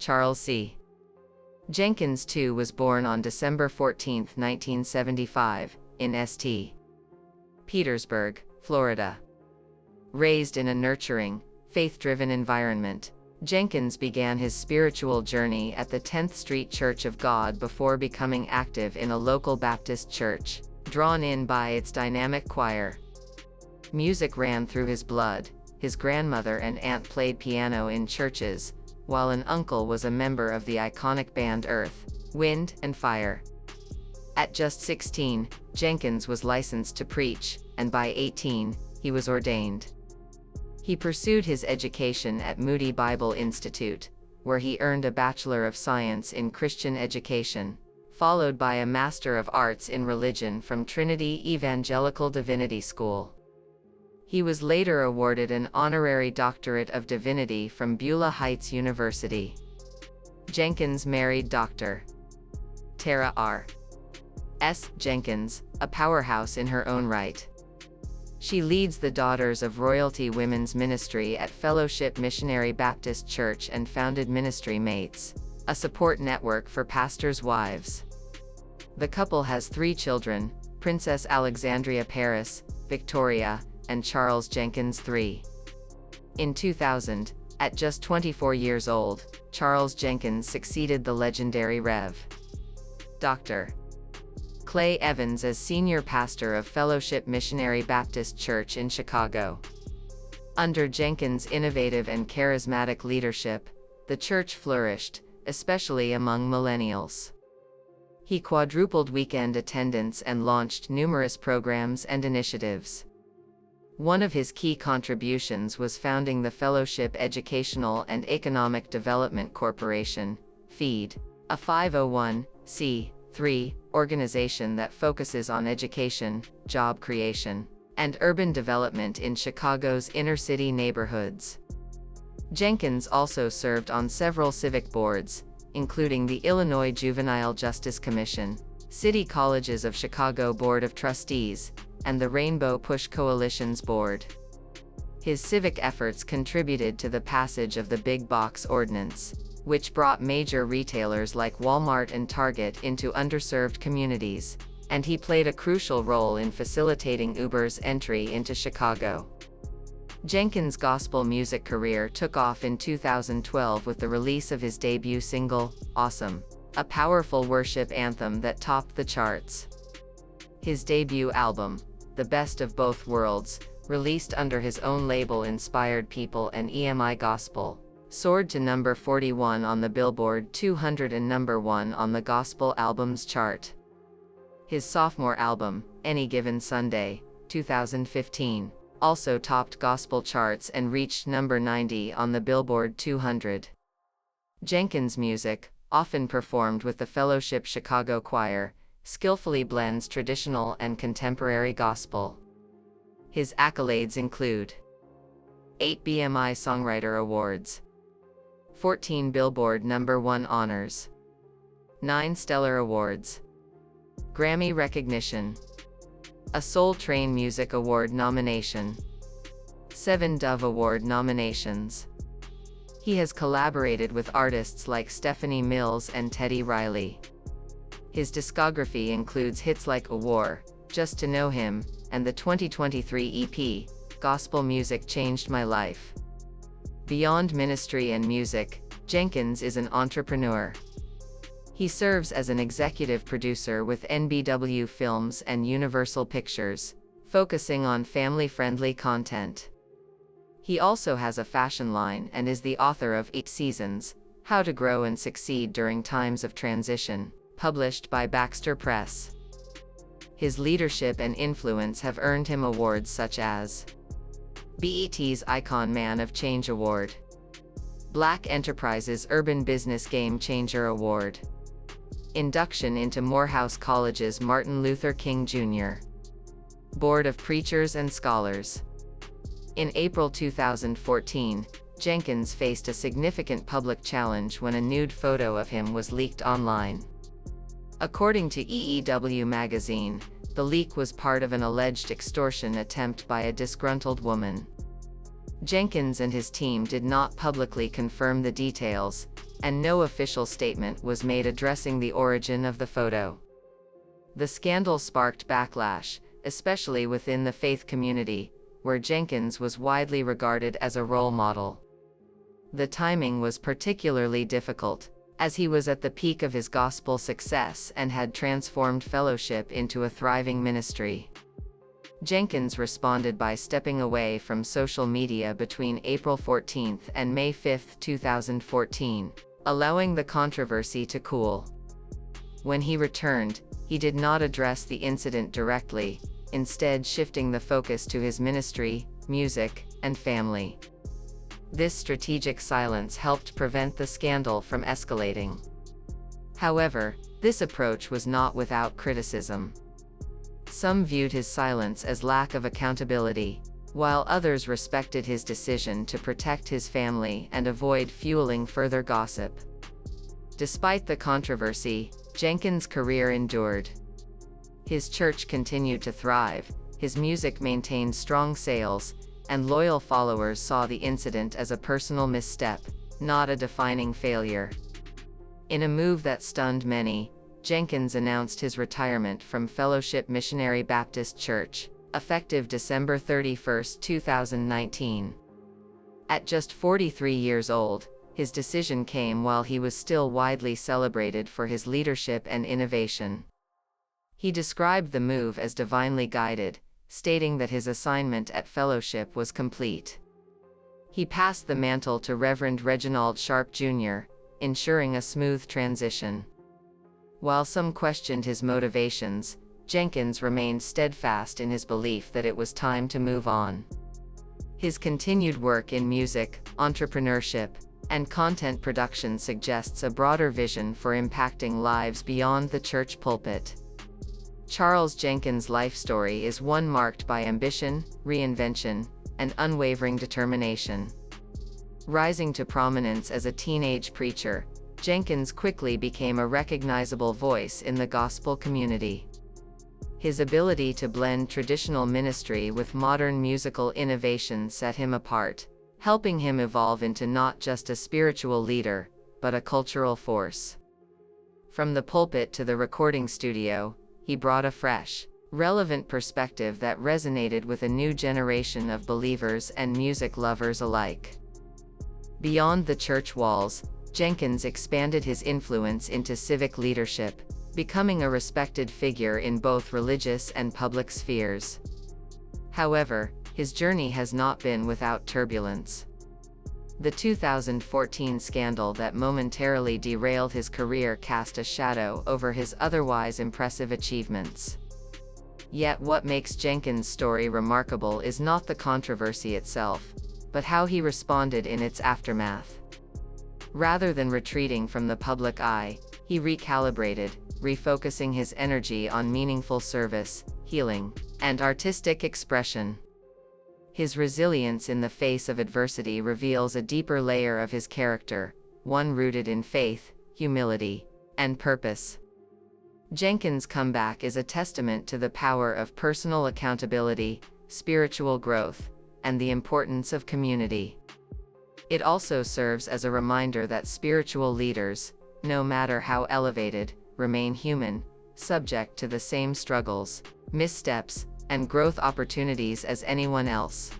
Charles C. Jenkins II was born on December 14, 1975, in St. Petersburg, Florida. Raised in a nurturing, faith-driven environment, Jenkins began his spiritual journey at the 10th Street Church of God before becoming active in a local Baptist church, drawn in by its dynamic choir. Music ran through his blood. His grandmother and aunt played piano in churches, while an uncle was a member of the iconic band Earth, Wind and Fire. At just 16, Jenkins was licensed to preach, and by 18, he was ordained. He pursued his education at Moody Bible Institute, where he earned a Bachelor of Science in Christian Education, followed by a Master of Arts in Religion from Trinity Evangelical Divinity School. He was later awarded an honorary doctorate of divinity from Beulah Heights University. Jenkins married Dr. Tara R. S. Jenkins, a powerhouse in her own right. She leads the Daughters of Royalty Women's Ministry at Fellowship Missionary Baptist Church and founded Ministry Mates, a support network for pastors' wives. The couple has 3 children, Princess Alexandria Paris, Victoria, and Charles Jenkins III. In 2000, at just 24 years old, Charles Jenkins succeeded the legendary Rev. Dr. Clay Evans as senior pastor of Fellowship Missionary Baptist Church in Chicago. Under Jenkins' innovative and charismatic leadership, the church flourished, especially among millennials. He quadrupled weekend attendance and launched numerous programs and initiatives. One of his key contributions was founding the Fellowship Educational and Economic Development Corporation, FEED, a 501(c)(3) organization that focuses on education, job creation, and urban development in Chicago's inner-city neighborhoods. Jenkins also served on several civic boards, including the Illinois Juvenile Justice Commission, City Colleges of Chicago Board of Trustees, and the Rainbow Push Coalition's board. His civic efforts contributed to the passage of the Big Box Ordinance, which brought major retailers like Walmart and Target into underserved communities, and he played a crucial role in facilitating Uber's entry into Chicago. Jenkins' gospel music career took off in 2012 with the release of his debut single, Awesome, a powerful worship anthem that topped the charts. His debut album, The Best of Both Worlds, released under his own label Inspired People and EMI Gospel, soared to number 41 on the Billboard 200 and number 1 on the Gospel Albums chart. His sophomore album, Any Given Sunday, 2015, also topped gospel charts and reached number 90 on the Billboard 200. Jenkins' music, often performed with the Fellowship Chicago Choir, skillfully blends traditional and contemporary gospel. His accolades include 8 BMI Songwriter Awards, 14 Billboard number 1 honors, 9 Stellar Awards, Grammy recognition, a Soul Train Music Award nomination, 7 Dove Award nominations. He has collaborated with artists like Stephanie Mills and Teddy Riley. His discography includes hits like A War, Just to Know Him, and the 2023 EP, Gospel Music Changed My Life. Beyond ministry and music, Jenkins is an entrepreneur. He serves as an executive producer with NBW Films and Universal Pictures, focusing on family-friendly content. He also has a fashion line and is the author of 8 Seasons, How to Grow and Succeed During Times of Transition, published by Baxter Press. His leadership and influence have earned him awards such as BET's Icon Man of Change Award, Black Enterprise's Urban Business Game Changer Award, induction into Morehouse College's Martin Luther King Jr. Board of Preachers and Scholars. In April 2014, Jenkins faced a significant public challenge when a nude photo of him was leaked online. According to EEW magazine, the leak was part of an alleged extortion attempt by a disgruntled woman. Jenkins and his team did not publicly confirm the details, and no official statement was made addressing the origin of the photo. The scandal sparked backlash, especially within the faith community, where Jenkins was widely regarded as a role model. The timing was particularly difficult, as he was at the peak of his gospel success and had transformed fellowship into a thriving ministry. Jenkins responded by stepping away from social media between April 14 and May 5, 2014, allowing the controversy to cool. When he returned, he did not address the incident directly, instead shifting the focus to his ministry, music, and family. This strategic silence helped prevent the scandal from escalating. However, this approach was not without criticism. Some viewed his silence as lack of accountability, while others respected his decision to protect his family and avoid fueling further gossip. Despite the controversy, Jenkins' career endured. His church continued to thrive, his music maintained strong sales, and loyal followers saw the incident as a personal misstep, not a defining failure. In a move that stunned many, Jenkins announced his retirement from Fellowship Missionary Baptist Church, effective December 31, 2019. At just 43 years old, his decision came while he was still widely celebrated for his leadership and innovation. He described the move as divinely guided, stating that his assignment at Fellowship was complete. He passed the mantle to Reverend Reginald Sharp Jr., ensuring a smooth transition. While some questioned his motivations, Jenkins remained steadfast in his belief that it was time to move on. His continued work in music, entrepreneurship, and content production suggests a broader vision for impacting lives beyond the church pulpit. Charles Jenkins' life story is one marked by ambition, reinvention, and unwavering determination. Rising to prominence as a teenage preacher, Jenkins quickly became a recognizable voice in the gospel community. His ability to blend traditional ministry with modern musical innovation set him apart, helping him evolve into not just a spiritual leader, but a cultural force. From the pulpit to the recording studio, he brought a fresh, relevant perspective that resonated with a new generation of believers and music lovers alike. Beyond the church walls, Jenkins expanded his influence into civic leadership, becoming a respected figure in both religious and public spheres. However, his journey has not been without turbulence. The 2014 scandal that momentarily derailed his career cast a shadow over his otherwise impressive achievements. Yet what makes Jenkins' story remarkable is not the controversy itself, but how he responded in its aftermath. Rather than retreating from the public eye, he recalibrated, refocusing his energy on meaningful service, healing, and artistic expression. His resilience in the face of adversity reveals a deeper layer of his character, one rooted in faith, humility, and purpose. Jenkins' comeback is a testament to the power of personal accountability, spiritual growth, and the importance of community. It also serves as a reminder that spiritual leaders, no matter how elevated, remain human, subject to the same struggles, missteps, and growth opportunities as anyone else.